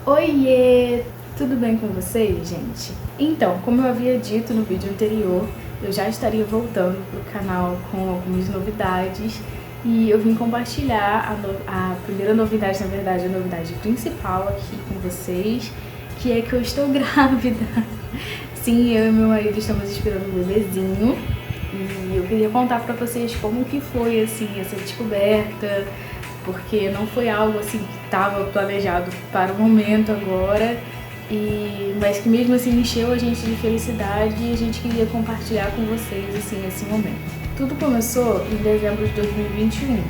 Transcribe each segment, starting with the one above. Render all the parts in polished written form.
Oiê! Tudo bem com vocês, gente? Então, como eu havia dito no vídeo anterior, eu já estaria voltando pro canal com algumas novidades e eu vim compartilhar a primeira novidade, na verdade, a novidade principal aqui com vocês, que é que eu estou grávida. Sim, eu e meu marido estamos esperando um bebezinho e eu queria contar pra vocês como que foi, assim, essa descoberta, porque não foi algo assim que estava planejado para o momento agora, mas que mesmo assim encheu a gente de felicidade e a gente queria compartilhar com vocês assim, esse momento. Tudo começou em dezembro de 2021.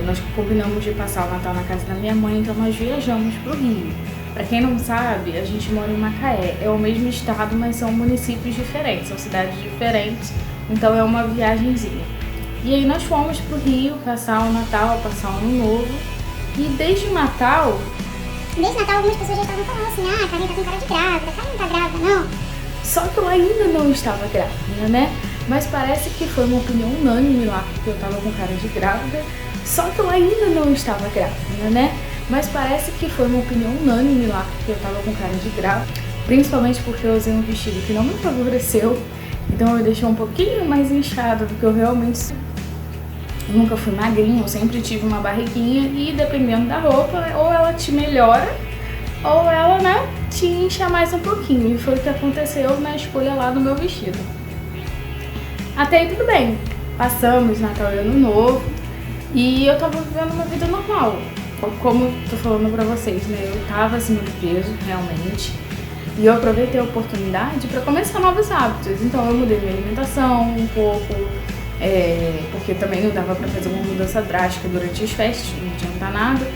Nós combinamos de passar o Natal na casa da minha mãe, então nós viajamos para o Rio. Para quem não sabe, a gente mora em Macaé, é o mesmo estado, mas são municípios diferentes, são cidades diferentes, então é uma viagenzinha. E aí nós fomos pro Rio passar o Natal, passar o Ano Novo. E desde Natal algumas pessoas já estavam falando assim, a Karen tá com cara de grávida, a Karen não tá grávida não. Só que eu ainda não estava grávida, né? Mas parece que foi uma opinião unânime lá, porque eu tava com cara de grávida. Só que eu ainda não estava grávida, né? Mas parece que foi uma opinião unânime lá, porque eu tava com cara de grávida. Principalmente porque eu usei um vestido que não me favoreceu. Então eu deixei um pouquinho mais inchada do que eu realmente... Eu nunca fui magrinha, eu sempre tive uma barriguinha e dependendo da roupa, ou ela te melhora, ou ela, né, te incha mais um pouquinho. E foi o que aconteceu na escolha lá do meu vestido. Até aí tudo bem, passamos Natal e Ano Novo e eu tava vivendo uma vida normal. Como eu tô falando pra vocês, né, eu tava acima do peso, realmente. E eu aproveitei a oportunidade para começar novos hábitos. Então eu mudei minha alimentação um pouco, porque também não dava para fazer uma mudança drástica durante as festas, não adianta nada.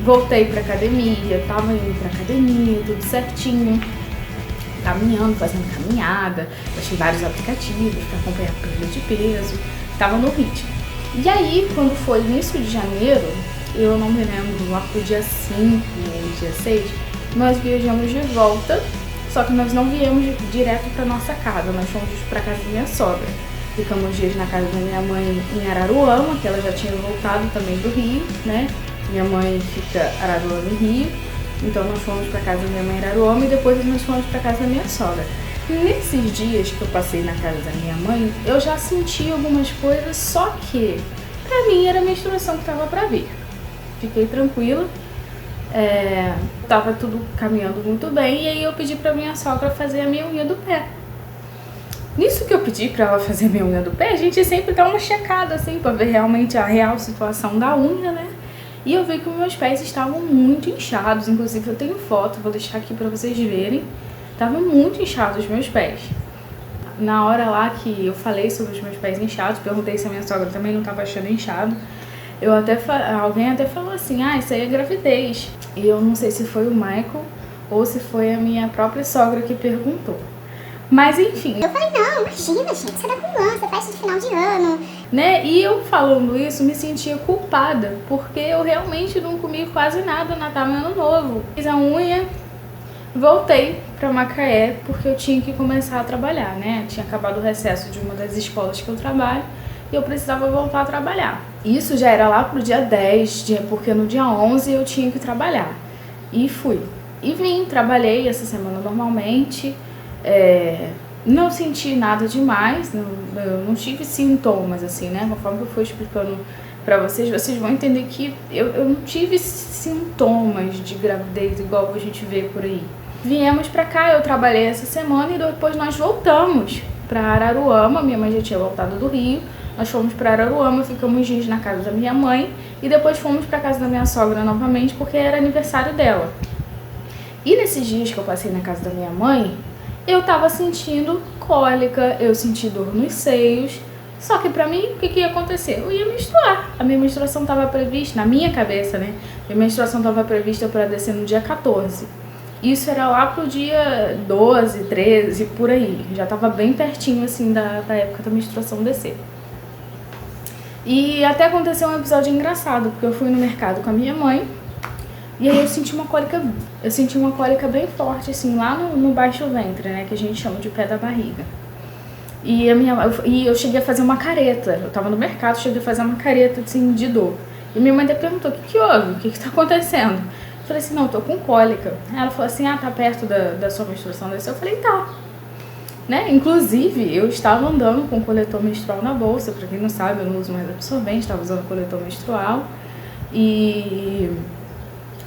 Voltei pra academia, tava indo pra academia, tudo certinho, caminhando, fazendo caminhada, baixei vários aplicativos para acompanhar a perda de peso, tava no ritmo. E aí, quando foi início de janeiro, eu não me lembro, lá pro dia 5 ou dia 6, nós viajamos de volta, só que nós não viemos direto para nossa casa, nós fomos para casa da minha sogra. Ficamos dias na casa da minha mãe em Araruama, que ela já tinha voltado também do Rio, né? Minha mãe fica Araruama e Rio, então nós fomos para casa da minha mãe em Araruama e depois nós fomos para casa da minha sogra. Nesses dias que eu passei na casa da minha mãe, eu já senti algumas coisas, só que para mim era a menstruação que estava para vir. Fiquei tranquila. Tava tudo caminhando muito bem e aí eu pedi pra minha sogra fazer a minha unha do pé. Nisso que eu pedi pra ela fazer a minha unha do pé, a gente sempre dá uma checada assim pra ver realmente a real situação da unha, né? E eu vi que os meus pés estavam muito inchados, inclusive eu tenho foto, vou deixar aqui pra vocês verem. Estavam muito inchados os meus pés. Na hora lá que eu falei sobre os meus pés inchados, perguntei se a minha sogra também não tava achando inchado. Alguém até falou assim, isso aí é gravidez. E eu não sei se foi o Michael ou se foi a minha própria sogra que perguntou. Mas enfim. Eu falei, não, imagina, gente, você tá com lança, festa de final de ano. Né? E eu falando isso me sentia culpada, porque eu realmente não comi quase nada Natal e Ano Novo. Fiz a unha, voltei pra Macaé porque eu tinha que começar a trabalhar, né? Tinha acabado o recesso de uma das escolas que eu trabalho. E eu precisava voltar a trabalhar. Isso já era lá pro dia 10, porque no dia 11 eu tinha que trabalhar. E fui. E vim, trabalhei essa semana normalmente. Não senti nada demais, eu não tive sintomas, assim, né? Conforme eu for explicando pra vocês, vocês vão entender que eu não tive sintomas de gravidez igual a gente vê por aí. Viemos pra cá, eu trabalhei essa semana e depois nós voltamos pra Araruama. Minha mãe já tinha voltado do Rio. Nós fomos para Araruama, ficamos dias na casa da minha mãe e depois fomos para casa da minha sogra novamente porque era aniversário dela. E nesses dias que eu passei na casa da minha mãe, eu tava sentindo cólica, eu senti dor nos seios. Só que pra mim, o que ia acontecer? Eu ia menstruar. A minha menstruação tava prevista, na minha cabeça, né? Minha menstruação tava prevista para descer no dia 14. Isso era lá pro dia 12, 13, por aí. Já tava bem pertinho, assim, da época da menstruação descer. E até aconteceu um episódio engraçado, porque eu fui no mercado com a minha mãe e aí eu senti uma cólica bem forte, assim, lá no baixo ventre, né, que a gente chama de pé da barriga. E eu cheguei a fazer uma careta, eu tava no mercado, cheguei a fazer uma careta, assim, de dor. E minha mãe até perguntou, o que houve? O que tá acontecendo? Eu falei assim, não, eu tô com cólica. Ela falou assim, tá perto da sua menstruação descer? Eu falei, tá. Né? Inclusive, eu estava andando com coletor menstrual na bolsa. Pra quem não sabe, eu não uso mais absorvente, estava usando coletor menstrual. E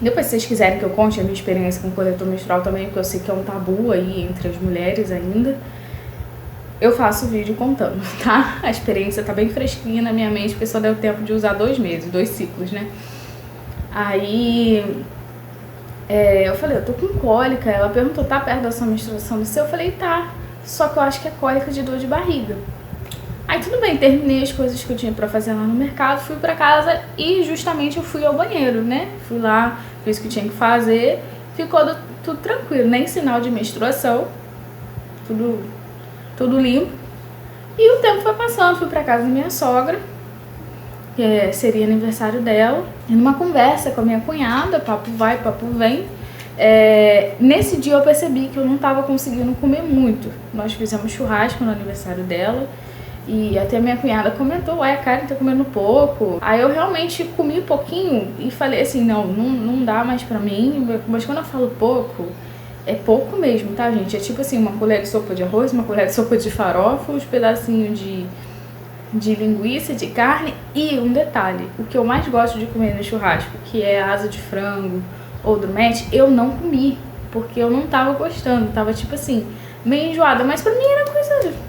depois, se vocês quiserem que eu conte a minha experiência com coletor menstrual também, porque eu sei que é um tabu aí entre as mulheres ainda, eu faço vídeo contando, tá? A experiência tá bem fresquinha na minha mente, porque só deu tempo de usar 2 meses, 2 ciclos, né? Aí eu falei, eu tô com cólica. Ela perguntou, tá perto da sua menstruação do seu? Eu falei, tá. Só que eu acho que é cólica de dor de barriga. Aí tudo bem, terminei as coisas que eu tinha pra fazer lá no mercado, fui pra casa e justamente eu fui ao banheiro, né? Fui lá, fiz o que tinha que fazer, ficou tudo tranquilo, nem sinal de menstruação, tudo limpo. E o tempo foi passando, fui pra casa da minha sogra, que seria aniversário dela, e numa conversa com a minha cunhada, papo vai, papo vem, nesse dia eu percebi que eu não tava conseguindo comer muito. Nós fizemos churrasco no aniversário dela, e até minha cunhada comentou, a Karen tá comendo pouco. Aí eu realmente comi pouquinho e falei assim, não dá mais pra mim. Mas quando eu falo pouco, é pouco mesmo, tá, gente? É tipo assim, uma colher de sopa de arroz, uma colher de sopa de farofa, uns pedacinhos de linguiça, de carne. E um detalhe, o que eu mais gosto de comer no churrasco, que é asa de frango ou drumete, eu não comi, porque eu não tava gostando. Tava tipo assim, meio enjoada, mas pra mim era coisa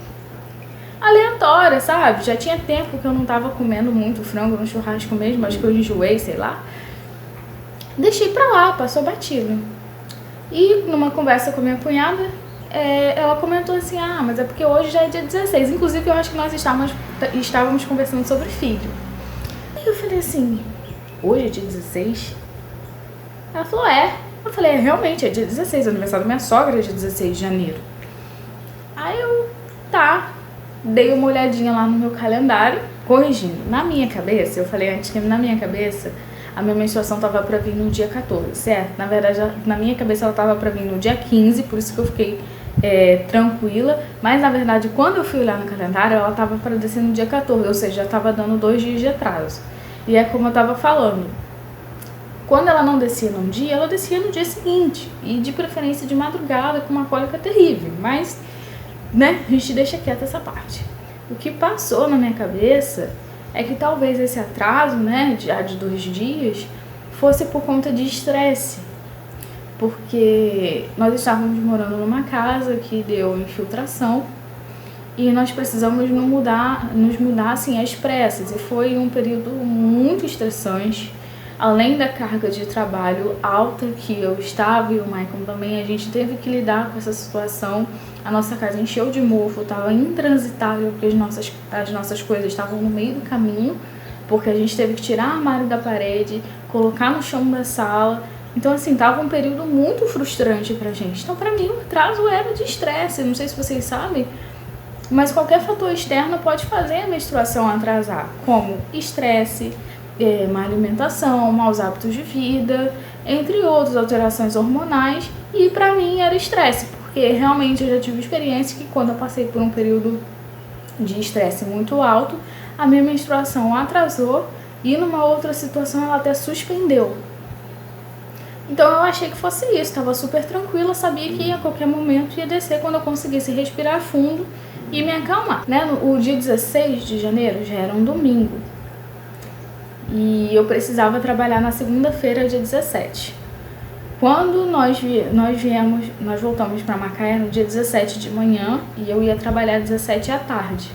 aleatória, sabe? Já tinha tempo que eu não tava comendo muito frango no churrasco mesmo, acho que eu enjoei, sei lá. Deixei pra lá, passou batido. E numa conversa com a minha cunhada, ela comentou assim, mas é porque hoje já é dia 16. Inclusive, eu acho que nós estávamos conversando sobre filho. E eu falei assim, hoje é dia 16? Ela falou, Eu falei, realmente, é dia 16, o aniversário da minha sogra é dia 16 de janeiro. Aí eu, tá. Dei uma olhadinha lá no meu calendário, corrigindo. Na minha cabeça, eu falei antes que na minha cabeça a minha menstruação tava pra vir no dia 14, certo? Na verdade, na minha cabeça ela tava pra vir no dia 15, por isso que eu fiquei tranquila. Mas na verdade, quando eu fui olhar no calendário, ela tava pra descer no dia 14, ou seja, já tava dando 2 dias de atraso. E é como eu tava falando, quando ela não descia num dia, ela descia no dia seguinte. E de preferência de madrugada, com uma cólica terrível. Mas né, a gente deixa quieta essa parte. O que passou na minha cabeça é que talvez esse atraso, né, de 2 dias, fosse por conta de estresse. Porque nós estávamos morando numa casa que deu infiltração e nós precisamos nos mudar assim às pressas. E foi um período muito estressante. Além da carga de trabalho alta que eu estava e o Michael também, a gente teve que lidar com essa situação. A nossa casa encheu de mofo, estava intransitável, porque as nossas coisas estavam no meio do caminho, porque a gente teve que tirar o armário da parede, colocar no chão da sala. Então, assim, tava um período muito frustrante pra gente. Então, pra mim, o atraso era de estresse. Não sei se vocês sabem, mas qualquer fator externo pode fazer a menstruação atrasar, como estresse, má alimentação, maus hábitos de vida, entre outras alterações hormonais. E pra mim era estresse, porque realmente eu já tive experiência que quando eu passei por um período de estresse muito alto, a minha menstruação atrasou e numa outra situação ela até suspendeu. Então eu achei que fosse isso, estava super tranquila, sabia que a qualquer momento ia descer quando eu conseguisse respirar fundo e me acalmar, né? O dia 16 de janeiro já era um domingo. E eu precisava trabalhar na segunda-feira, dia 17. Quando nós voltamos para Macaé no dia 17 de manhã e eu ia trabalhar 17 à tarde.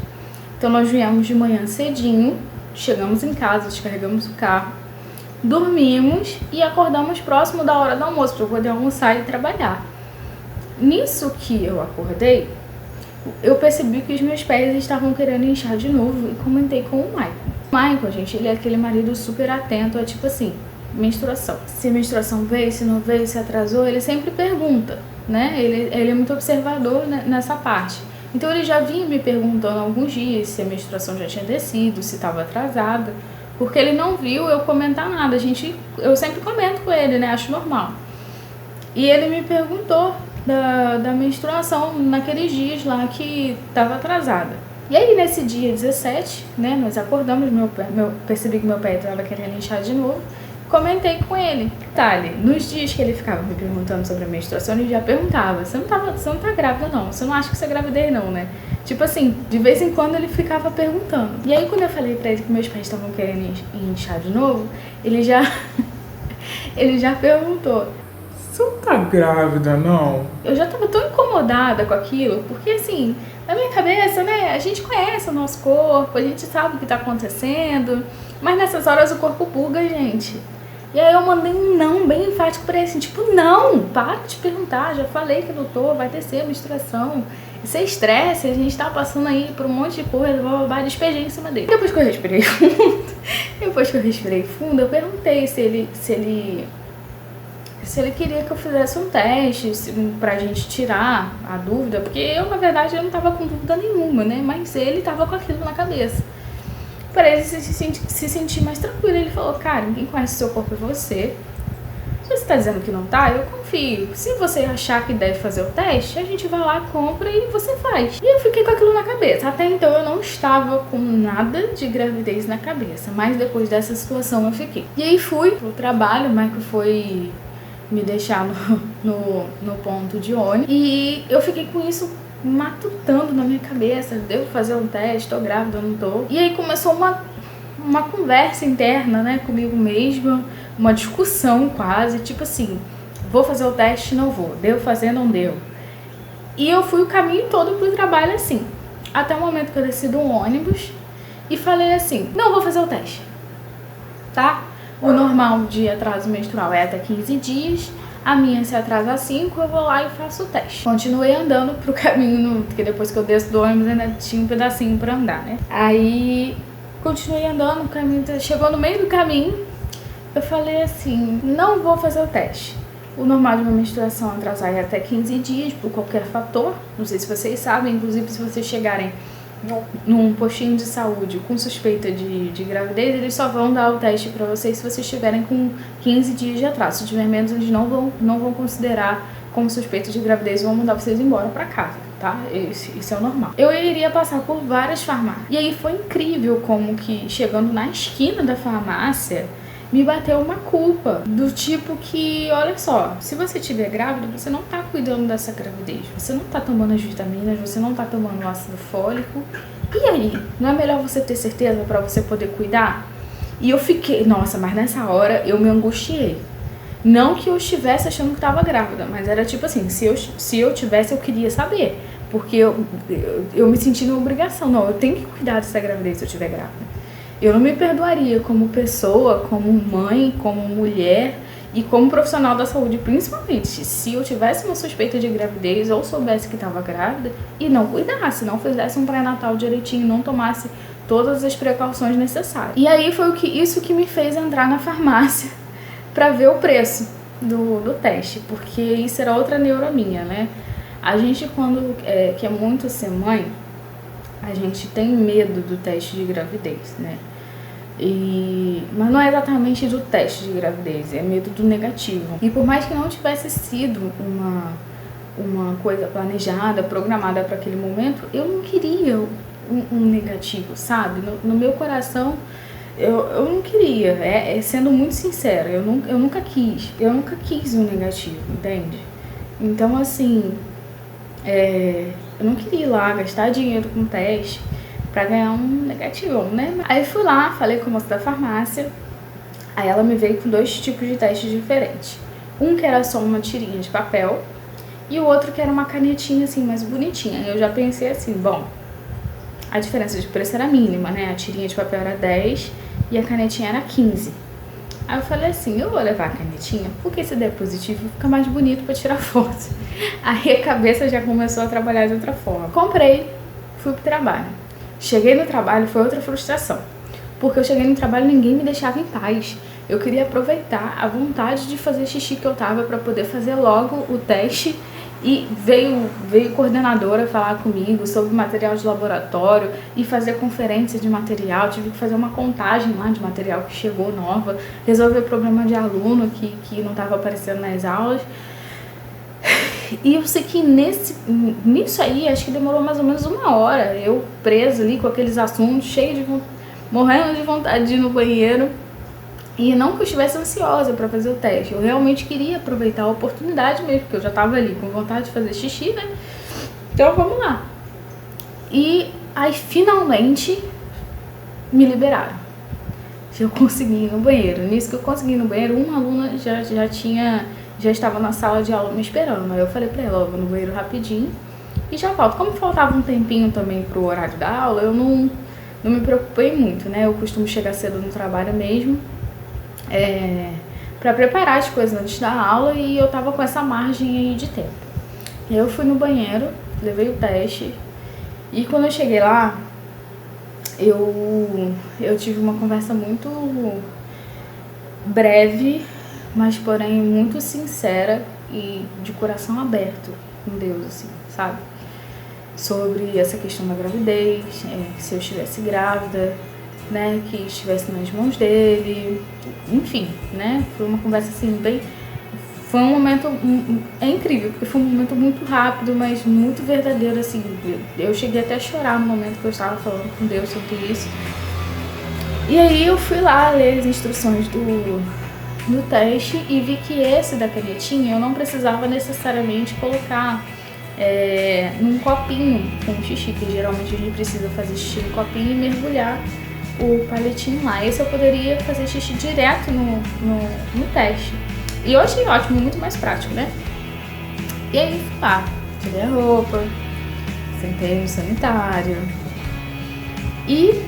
Então nós viemos de manhã cedinho, chegamos em casa, descarregamos o carro, dormimos e acordamos próximo da hora do almoço para eu poder almoçar e trabalhar. Nisso que eu acordei, eu percebi que os meus pés estavam querendo inchar de novo e comentei com o Michael. O Michael, gente, ele é aquele marido super atento a tipo assim, menstruação. Se a menstruação veio, se não veio, se atrasou, ele sempre pergunta, né? Ele é muito observador nessa parte. Então ele já vinha me perguntando há alguns dias se a menstruação já tinha descido, se estava atrasada, porque ele não viu eu comentar nada. Eu sempre comento com ele, né? Acho normal. E ele me perguntou da menstruação naqueles dias lá que estava atrasada. E aí nesse dia 17, né, nós acordamos, percebi que meu pé estava querendo inchar de novo, comentei com ele. Detalhe, nos dias que ele ficava me perguntando sobre a menstruação, ele já perguntava, você não tá grávida não, você não acha que você é gravidez não, né? Tipo assim, de vez em quando ele ficava perguntando. E aí quando eu falei pra ele que meus pais estavam querendo inchar de novo, ele já perguntou, você não tá grávida, não? Eu já tava tão incomodada com aquilo, porque assim, na minha cabeça, né, a gente conhece o nosso corpo, a gente sabe o que tá acontecendo, mas nessas horas o corpo buga, gente. E aí eu mandei um não bem enfático pra ele, assim, tipo, não, para de perguntar, já falei que não tô, vai descer a menstruação. Isso é estresse, a gente tá passando aí por um monte de coisa, blá, despejei em cima dele. Depois que eu respirei fundo, eu perguntei se ele queria que eu fizesse um teste pra gente tirar a dúvida, porque eu, na verdade, eu não tava com dúvida nenhuma, né? Mas ele tava com aquilo na cabeça. Pra ele se sentir mais tranquilo. Ele falou, cara, quem conhece o seu corpo é você. Se você tá dizendo que não tá, eu confio. Se você achar que deve fazer o teste, a gente vai lá, compra e você faz. E eu fiquei com aquilo na cabeça. Até então eu não estava com nada de gravidez na cabeça, mas depois dessa situação eu fiquei. E aí fui pro trabalho, o Michael foi me deixar no ponto de ônibus. E eu fiquei com isso matutando na minha cabeça. Devo fazer um teste, tô grávida, não tô. E aí começou uma conversa interna, né, comigo mesma. Uma discussão quase, tipo assim, vou fazer o teste, não vou. Devo fazer, não deu. E eu fui o caminho todo pro trabalho assim. Até o momento que eu desci do ônibus e falei assim, não vou fazer o teste, tá? O normal de atraso menstrual é até 15 dias. A minha se atrasa 5, eu vou lá e faço o teste. Continuei andando pro caminho, porque depois que eu desço do ônibus ainda tinha um pedacinho pra andar, né? Aí, continuei andando, o caminho chegou no meio do caminho, eu falei assim, não vou fazer o teste. O normal de uma menstruação atrasar é até 15 dias, por qualquer fator. Não sei se vocês sabem, inclusive se vocês chegarem num postinho de saúde com suspeita de gravidez, eles só vão dar o teste pra vocês se vocês estiverem com 15 dias de atraso. Se tiver menos, eles não vão considerar como suspeita de gravidez e vão mandar vocês embora pra casa, tá? Isso é o normal. Eu iria passar por várias farmácias. E aí foi incrível como que, chegando na esquina da farmácia, me bateu uma culpa, do tipo que, olha só, se você estiver grávida, você não tá cuidando dessa gravidez, você não tá tomando as vitaminas, você não tá tomando o ácido fólico, e aí? Não é melhor você ter certeza pra você poder cuidar? E eu fiquei, nossa, mas nessa hora eu me angustiei. Não que eu estivesse achando que tava grávida, mas era tipo assim, se eu tivesse, eu queria saber, porque eu me senti na obrigação, não, eu tenho que cuidar dessa gravidez se eu estiver grávida. Eu não me perdoaria como pessoa, como mãe, como mulher e como profissional da saúde, principalmente se eu tivesse uma suspeita de gravidez ou soubesse que estava grávida e não cuidasse, não fizesse um pré-natal direitinho, não tomasse todas as precauções necessárias. E aí foi isso que me fez entrar na farmácia para ver o preço do teste, porque isso era outra neura minha, né? A gente, quando quer muito ser mãe, a gente tem medo do teste de gravidez, né? Mas não é exatamente do teste de gravidez, é medo do negativo. E por mais que não tivesse sido uma coisa planejada, programada para aquele momento, eu não queria um negativo, sabe? No meu coração, eu não queria, sendo muito sincera, eu nunca quis um negativo, entende? Então, assim, eu não queria ir lá gastar dinheiro com teste pra ganhar um negativão, né? Aí fui lá, falei com a moça da farmácia, aí ela me veio com 2 tipos de testes diferentes. Um que era só uma tirinha de papel e o outro que era uma canetinha assim, mais bonitinha. Eu já pensei assim, bom, a diferença de preço era mínima, né? A tirinha de papel era 10 e a canetinha era 15. Aí eu falei assim, eu vou levar a canetinha, porque se der positivo fica mais bonito pra tirar foto. Aí a cabeça já começou a trabalhar de outra forma. Comprei, fui pro trabalho. Cheguei no trabalho, foi outra frustração. Porque eu cheguei no trabalho e ninguém me deixava em paz. Eu queria aproveitar a vontade de fazer xixi que eu tava pra poder fazer logo o teste. E veio coordenadora falar comigo sobre material de laboratório e fazer conferência de material. Tive que fazer uma contagem lá de material que chegou nova, resolver problema de aluno que não estava aparecendo nas aulas. E eu sei que nisso aí, acho que demorou mais ou menos 1 hora, eu presa ali com aqueles assuntos, morrendo de vontade de ir no banheiro. E não que eu estivesse ansiosa para fazer o teste, eu realmente queria aproveitar a oportunidade mesmo, porque eu já estava ali com vontade de fazer xixi, né? Então vamos lá. E aí finalmente me liberaram. Eu consegui ir no banheiro. Nisso que eu consegui ir no banheiro, uma aluna já estava na sala de aula me esperando. Aí eu falei pra ela, ó, vou no banheiro rapidinho e já volto. Como faltava um tempinho também pro horário da aula, eu não me preocupei muito, né? Eu costumo chegar cedo no trabalho mesmo, pra preparar as coisas antes da aula, e eu tava com essa margem aí de tempo. E eu fui no banheiro, levei o teste, e quando eu cheguei lá, eu tive uma conversa muito breve, mas porém muito sincera e de coração aberto com Deus, assim, sabe? Sobre essa questão da gravidez, se eu estivesse grávida, né, que estivesse nas mãos dele, enfim, né? Foi uma conversa assim bem... Foi um momento, é incrível, porque foi um momento muito rápido, mas muito verdadeiro, assim. Eu cheguei até a chorar no momento que eu estava falando com Deus sobre isso. E aí eu fui lá ler as instruções do teste e vi que esse da canetinha eu não precisava necessariamente colocar num copinho com xixi, que geralmente a gente precisa fazer xixi no copinho e mergulhar o palitinho lá. Esse eu poderia fazer xixi direto no teste. E eu achei ótimo, muito mais prático, né? E aí fui lá, tirei a roupa, sentei no sanitário e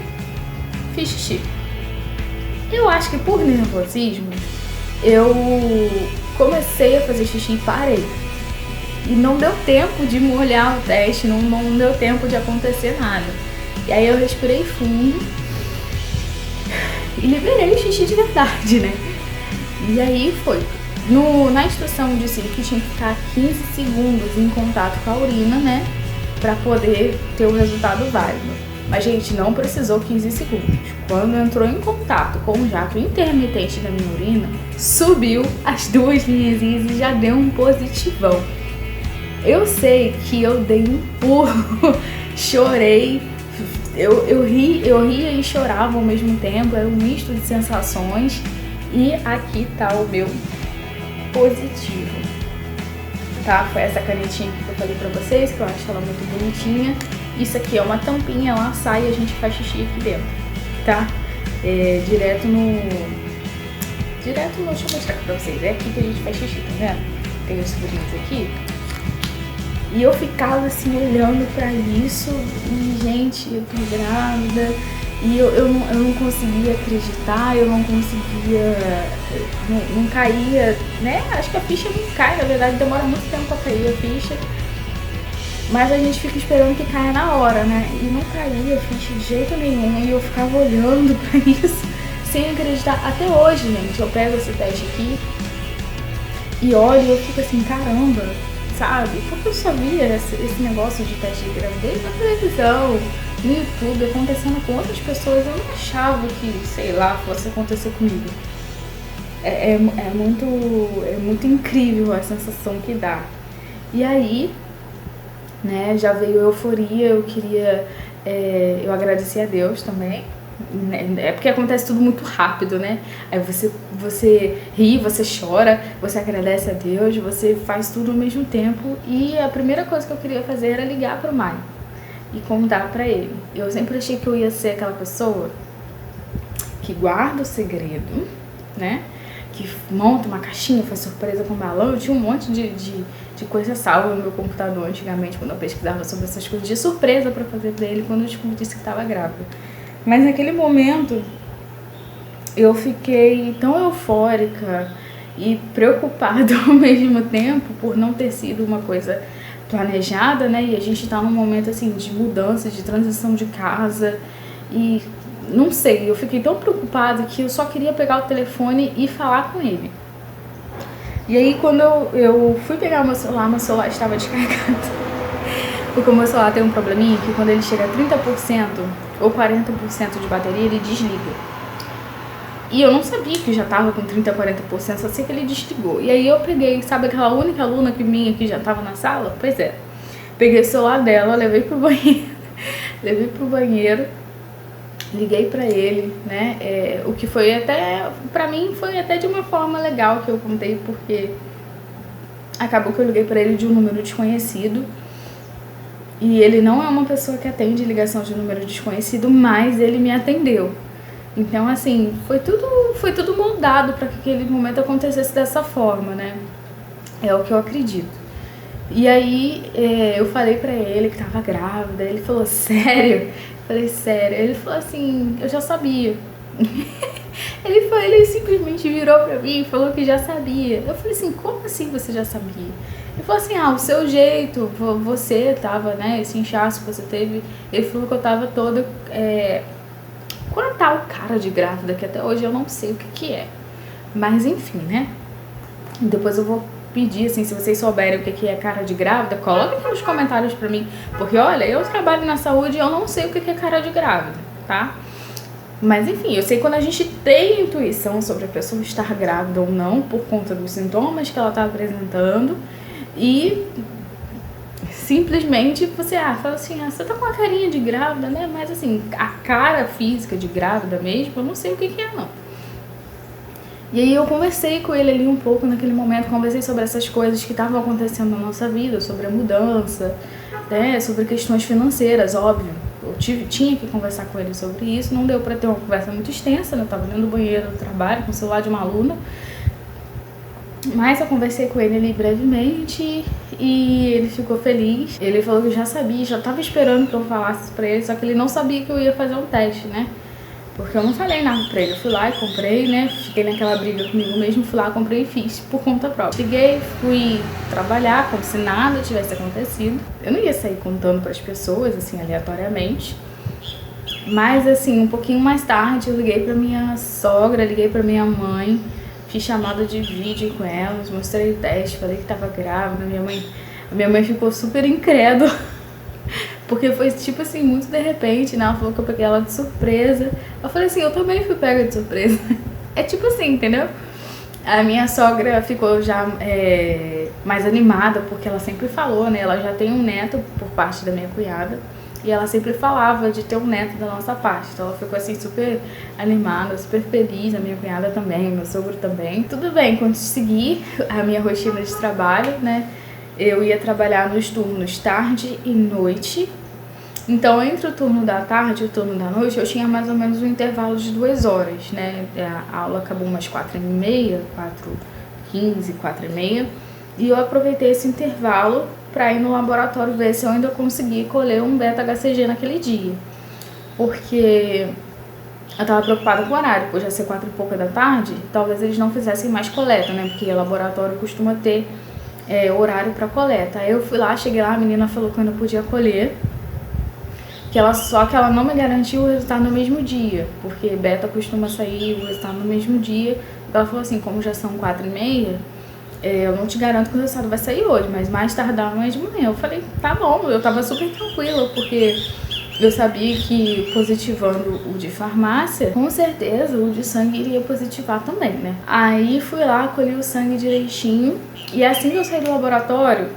fiz xixi. Eu acho que por nervosismo, eu comecei a fazer xixi e parei. E não deu tempo de molhar o teste, não deu tempo de acontecer nada. E aí eu respirei fundo e liberei o xixi de verdade, né? E aí foi. Na instrução disse que tinha que ficar 15 segundos em contato com a urina, né? Pra poder ter o resultado válido. Mas, gente, não precisou 15 segundos. Quando entrou em contato com o jato intermitente da minha urina, subiu as 2 linhazinhas e já deu um positivão. Eu sei que eu dei um pulo, chorei, eu ria e chorava ao mesmo tempo, era um misto de sensações. E aqui tá o meu positivo, tá? Foi essa canetinha aqui que eu falei pra vocês, que eu acho ela muito bonitinha. Isso aqui é uma tampinha, ela sai e a gente faz xixi aqui dentro, tá? Direto no... Deixa eu mostrar aqui pra vocês, é aqui que a gente faz xixi, tá vendo? Tem os furinhos aqui. E eu ficava assim, olhando pra isso, e gente, eu tô grávida. E eu não conseguia acreditar, eu não conseguia, não caía, né? Acho que a ficha não cai, na verdade demora muito tempo pra cair a ficha. Mas a gente fica esperando que caia na hora, né? E não caía a ficha de jeito nenhum, e eu ficava olhando pra isso, sem acreditar. Até hoje, gente, eu pego esse teste aqui e olho e eu fico assim, caramba, sabe? Porque eu só via esse negócio de teste de gravidez na televisão, no YouTube, acontecendo com outras pessoas. Eu não achava que, sei lá, fosse acontecer comigo. É muito incrível a sensação que dá. E aí, né, já veio a euforia, eu agradeci a Deus também. É porque acontece tudo muito rápido, né? Aí você ri, você chora, você agradece a Deus, você faz tudo ao mesmo tempo. E a primeira coisa que eu queria fazer era ligar pro Maio e contar pra ele. Eu sempre achei que eu ia ser aquela pessoa que guarda o segredo, né? Que monta uma caixinha, faz surpresa com balão. Eu tinha um monte de coisa salva no meu computador antigamente, quando eu pesquisava sobre essas coisas, de surpresa pra fazer pra ele quando eu disse que tava grávida. Mas naquele momento eu fiquei tão eufórica e preocupada ao mesmo tempo por não ter sido uma coisa planejada, né? E a gente tá num momento assim de mudança, de transição de casa e não sei, eu fiquei tão preocupada que eu só queria pegar o telefone e falar com ele. E aí quando eu fui pegar o meu celular estava descarregado. Porque o meu celular tem um probleminha que quando ele chega a 30% ou 40% de bateria, ele desliga. E eu não sabia que já tava com 30%, 40%, só sei que ele desligou. E aí eu peguei, sabe aquela única aluna minha que já tava na sala? Pois é. Peguei o celular dela, levei pro banheiro. liguei pra ele, né, o que foi até, pra mim, foi até de uma forma legal que eu contei, porque acabou que eu liguei pra ele de um número desconhecido, e ele não é uma pessoa que atende ligação de número desconhecido, mas ele me atendeu. Então, assim, foi tudo moldado para que aquele momento acontecesse dessa forma, né? É o que eu acredito. E aí, eu falei pra ele que tava grávida, ele falou, sério? Eu falei, sério. Ele falou assim, eu já sabia. Ele simplesmente virou pra mim e falou que já sabia. Eu falei assim, como assim você já sabia? Ele falou assim, o seu jeito, você tava, né, esse inchaço que você teve. Ele falou que eu tava toda com a tal cara de grávida, que até hoje eu não sei o que é. Mas enfim, né? Depois eu vou pedir, assim, se vocês souberem o que é cara de grávida, coloquem aqui nos comentários pra mim. Porque, olha, eu trabalho na saúde e eu não sei o que é cara de grávida, tá? Mas enfim, eu sei quando a gente tem intuição sobre a pessoa estar grávida ou não, por conta dos sintomas que ela tá apresentando. E simplesmente você fala assim, você tá com uma carinha de grávida, né? Mas assim, a cara física de grávida mesmo, eu não sei o que é não. E aí eu conversei com ele ali um pouco naquele momento, conversei sobre essas coisas que estavam acontecendo na nossa vida, sobre a mudança, né, sobre questões financeiras, óbvio. Eu tinha que conversar com ele sobre isso, não deu pra ter uma conversa muito extensa, né, eu tava dentro do banheiro do trabalho com o celular de uma aluna. Mas eu conversei com ele ali brevemente e ele ficou feliz. Ele falou que já sabia, já tava esperando que eu falasse pra ele, só que ele não sabia que eu ia fazer um teste, né? Porque eu não falei nada pra ele, eu fui lá e comprei, né? Fiquei naquela briga comigo mesmo, fui lá, comprei e fiz por conta própria. Cheguei, fui trabalhar como se nada tivesse acontecido. Eu não ia sair contando pras pessoas, assim, aleatoriamente. Mas, assim, um pouquinho mais tarde eu liguei pra minha sogra, liguei pra minha mãe, fiz chamada de vídeo com elas, mostrei o teste, falei que tava grávida. Minha mãe ficou super incrédula. Porque foi, tipo assim, muito de repente, né? Ela falou que eu peguei ela de surpresa. Eu falei assim, eu também fui pega de surpresa. É tipo assim, entendeu? A minha sogra ficou já mais animada, porque ela sempre falou, né? Ela já tem um neto por parte da minha cunhada. E ela sempre falava de ter um neto da nossa parte. Então ela ficou assim super animada, super feliz. A minha cunhada também, meu sogro também. Tudo bem, consegui a minha rotina de trabalho, né? Eu ia trabalhar nos turnos tarde e noite. Então, entre o turno da tarde e o turno da noite, eu tinha mais ou menos um intervalo de 2 horas, né? A aula acabou umas 4h30, 4h15, 4h30. E eu aproveitei esse intervalo para ir no laboratório ver se eu ainda consegui colher um beta-HCG naquele dia. Porque eu tava preocupada com o horário, por já ser 4 e pouca da tarde, talvez eles não fizessem mais coleta, né? Porque o laboratório costuma ter horário para coleta. Aí eu fui lá, cheguei lá, a menina falou que eu ainda podia colher, só que ela não me garantiu o resultado no mesmo dia, porque beta costuma sair o resultado no mesmo dia. Ela falou assim, como já são 4h30, eu não te garanto que o resultado vai sair hoje, mas mais tardar amanhã de manhã. Eu falei, tá bom, eu tava super tranquila, porque eu sabia que positivando o de farmácia, com certeza o de sangue iria positivar também, né? Aí fui lá, colhi o sangue direitinho, e assim que eu saí do laboratório,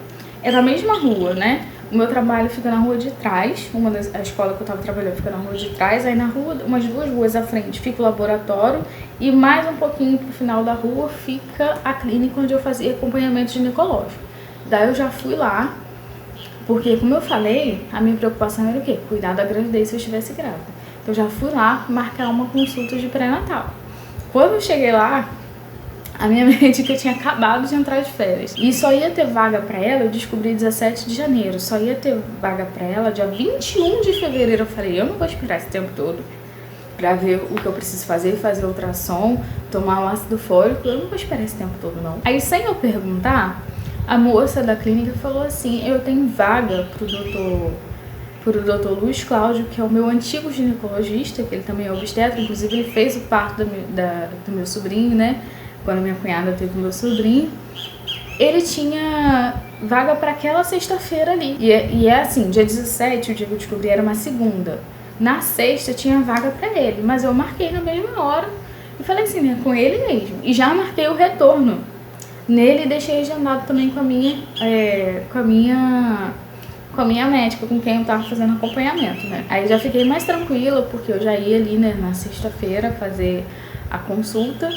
é na mesma rua, né? O meu trabalho fica na rua de trás, a escola que eu tava trabalhando fica na rua de trás, aí na rua, umas 2 ruas à frente fica o laboratório, e mais um pouquinho pro final da rua fica a clínica onde eu fazia acompanhamento ginecológico. Daí eu já fui lá, porque, como eu falei, a minha preocupação era o quê? Cuidar da gravidez se eu estivesse grávida. Então, eu já fui lá marcar uma consulta de pré-natal. Quando eu cheguei lá, a minha médica tinha acabado de entrar de férias. E só ia ter vaga pra ela, eu descobri 17 de janeiro. Só ia ter vaga pra ela dia 21 de fevereiro. Eu falei, eu não vou esperar esse tempo todo pra ver o que eu preciso fazer ultrassom, tomar um ácido fólico. Eu não vou esperar esse tempo todo, não. Aí, sem eu perguntar, a moça da clínica falou assim, eu tenho vaga pro doutor Luiz Cláudio, que é o meu antigo ginecologista, que ele também é obstetra, inclusive ele fez o parto do meu sobrinho, né? Quando minha cunhada teve o meu sobrinho. Ele tinha vaga para aquela sexta-feira ali. E é assim, dia 17, o dia que eu descobri, era uma segunda. Na sexta tinha vaga para ele, mas eu marquei na mesma hora e falei assim, né, com ele mesmo. E já marquei o retorno nele e deixei agendado também com a com a minha médica, com quem eu tava fazendo acompanhamento, né? Aí já fiquei mais tranquila, porque eu já ia ali, né, na sexta-feira fazer a consulta.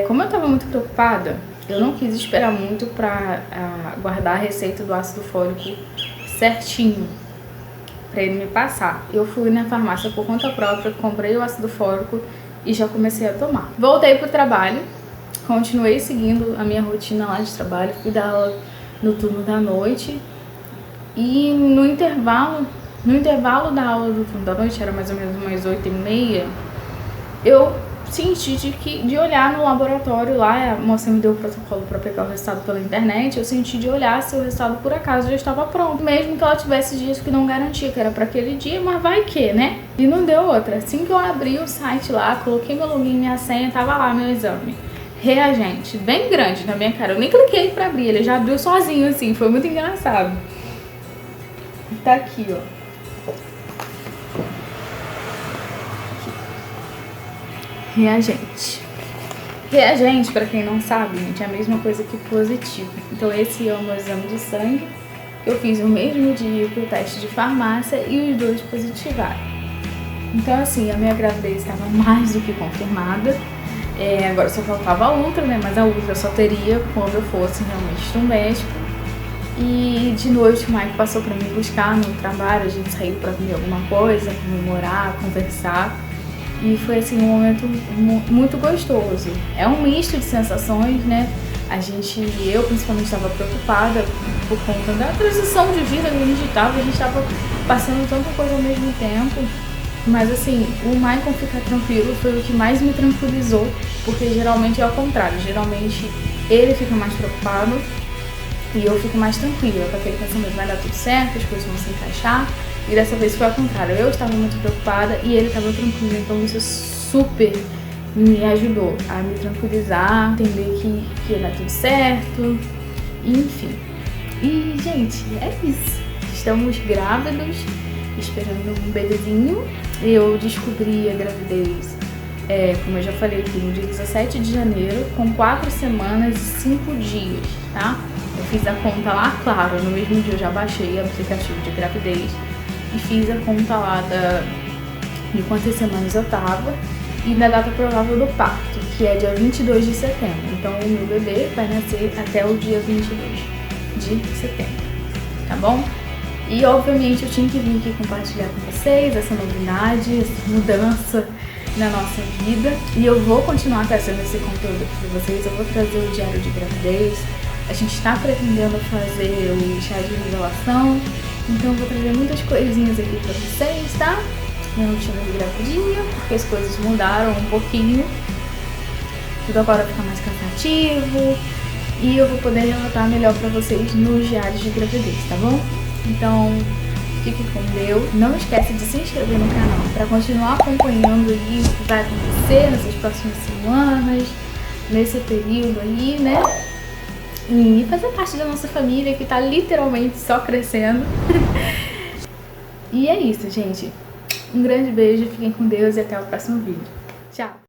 Como eu tava muito preocupada, eu não quis esperar muito pra guardar a receita do ácido fólico certinho, pra ele me passar. Eu fui na farmácia por conta própria, comprei o ácido fólico e já comecei a tomar. Voltei pro trabalho, continuei seguindo a minha rotina lá de trabalho, fui dar aula no turno da noite. E no intervalo da aula do turno da noite, era mais ou menos umas 8h30, eu senti de olhar no laboratório lá, a moça me deu o protocolo para pegar o resultado pela internet, eu senti de olhar se o resultado por acaso já estava pronto, mesmo que ela tivesse dias que não garantia que era para aquele dia, mas vai que, né? E não deu outra. Assim que eu abri o site lá, coloquei meu login, minha senha, tava lá meu exame. Reagente, bem grande na minha cara, eu nem cliquei para abrir, ele já abriu sozinho assim, foi muito engraçado. Tá aqui, ó. Reagente. Reagente, pra quem não sabe, gente, é a mesma coisa que positivo. Então esse é o meu exame de sangue. Eu fiz o mesmo dia que o teste de farmácia e os dois positivaram. Então assim, a minha gravidez estava mais do que confirmada. Agora só faltava a ultra, né? Mas a ultra eu só teria quando eu fosse realmente no médico. E de noite o Mike passou pra me buscar no trabalho, a gente saiu pra comer alguma coisa, comemorar, conversar. E foi assim um momento muito gostoso. É um misto de sensações, né? Eu principalmente estava preocupada por conta da transição de vida que a gente estava passando tanta coisa ao mesmo tempo. Mas assim, o Michael ficar tranquilo foi o que mais me tranquilizou, porque geralmente é ao contrário, geralmente ele fica mais preocupado e eu fico mais tranquila, com aquele pensamento, vai dar tudo certo, as coisas vão se encaixar. E dessa vez foi ao contrário, eu estava muito preocupada e ele estava tranquilo, então isso super me ajudou a me tranquilizar, entender que ia dar tudo certo, enfim. E, gente, é isso. Estamos grávidos, esperando um bebezinho. Eu descobri a gravidez, como eu já falei aqui, no dia 17 de janeiro, com 4 semanas e 5 dias, tá? Eu fiz a conta lá, claro, no mesmo dia eu já baixei o aplicativo de gravidez e fiz a conta lá de quantas semanas eu tava e da data provável do parto, que é dia 22 de setembro. Então o meu bebê vai nascer até o dia 22 de setembro, tá bom? E obviamente eu tinha que vir aqui compartilhar com vocês essa novidade, essa mudança na nossa vida. E eu vou continuar trazendo esse conteúdo para vocês, eu vou trazer o diário de gravidez. A gente está pretendendo fazer o chá de revelação, então eu vou trazer muitas coisinhas aqui para vocês, tá? Minha rotina de gravidinha, porque as coisas mudaram um pouquinho. Tudo agora fica mais cansativo e eu vou poder relatar melhor para vocês nos diários de gravidez, tá bom? Então, fique com Deus. Não esquece de se inscrever no canal para continuar acompanhando aí o que vai acontecer nessas próximas semanas, nesse período aí, né? E fazer parte da nossa família que tá literalmente só crescendo. E é isso, gente. Um grande beijo, fiquem com Deus e até o próximo vídeo. Tchau!